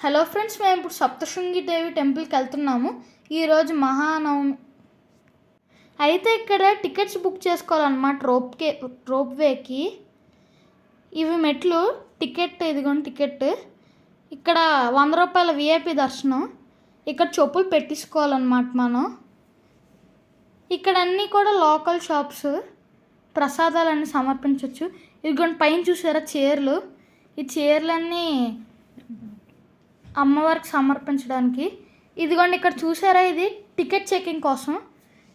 Hello friends, మేము ఇప్పుడు సప్తశృంగి దేవి టెంపుల్కి వెళ్తున్నాము. ఈరోజు మహానవమి. అయితే ఇక్కడ టికెట్స్ బుక్ చేసుకోవాలన్నమాట. రోప్వేకి ఇవి మెట్లు. టికెట్ ఇదిగోండి టికెట్. ఇక్కడ 100 రూపాయల విఐపి దర్శనం. ఇక్కడ చెప్పులు పెట్టించుకోవాలన్నమాట మనం. ఇక్కడ అన్నీ కూడా లోకల్ షాప్స్. ప్రసాదాలన్నీ సమర్పించవచ్చు. ఇదిగోండి పైన చూసారా చైర్లు. ఈ చైర్లన్నీ అమ్మవారికి సమర్పించడానికి. ఇదిగోండి ఇక్కడ చూసారా, ఇది టికెట్ చెకింగ్ కోసం.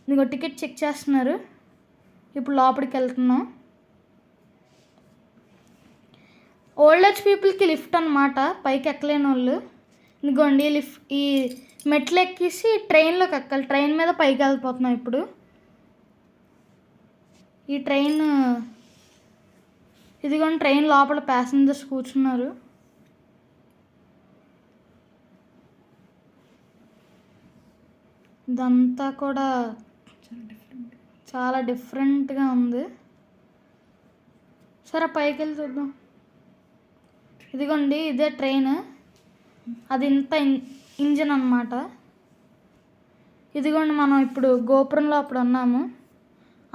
ఇదిగో టికెట్ చెక్ చేస్తున్నారు. ఇప్పుడు లోపలికి వెళ్తున్నాం. ఓల్డ్ ఏజ్ పీపుల్కి లిఫ్ట్ అన్నమాట, పైకి ఎక్కలేని వాళ్ళు. ఇదిగోండి ఈ మెట్లు ఎక్కేసి ట్రైన్లోకి ఎక్కాలి. ట్రైన్ మీద పైకి వెళ్ళిపోతున్నాం ఇప్పుడు. ఈ ట్రైన్ ఇదిగోండి, ట్రైన్ లోపల ప్యాసింజర్స్ కూర్చున్నారు. ఇదంతా కూడా చాలా డిఫరెంట్గా ఉంది. సరే పైకి వెళ్ళి చూద్దాం. ఇదిగోండి ఇదే ట్రైన్. అది ఇంజిన్ అన్నమాట. ఇదిగోండి మనం ఇప్పుడు గోపురంలో అప్పుడు ఉన్నాము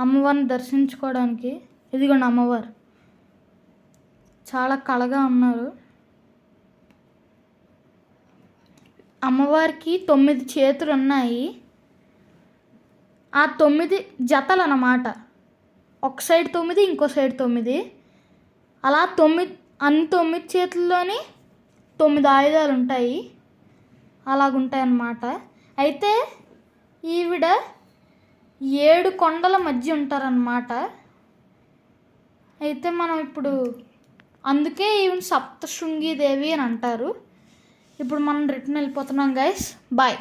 అమ్మవారిని దర్శించుకోవడానికి. ఇదిగోండి అమ్మవారు చాలా కళగా ఉన్నారు. అమ్మవారికి 9 చేతులు ఉన్నాయి. ఆ 9 జతలు అన్నమాట. ఒక సైడ్ 9, ఇంకో సైడ్ 9. అలా 9 చేతుల్లోని 9 ఆయుధాలు ఉంటాయి. అలాగుంటాయి అన్నమాట. అయితే ఈవిడ 7 కొండల మధ్య ఉంటారన్నమాట. అయితే మనం ఇప్పుడు అందుకే ఈవిడ సప్తశృంగి దేవి అని అంటారు. ఇప్పుడు మనం రిటర్న్ వెళ్ళిపోతున్నాం గైస్. బాయ్.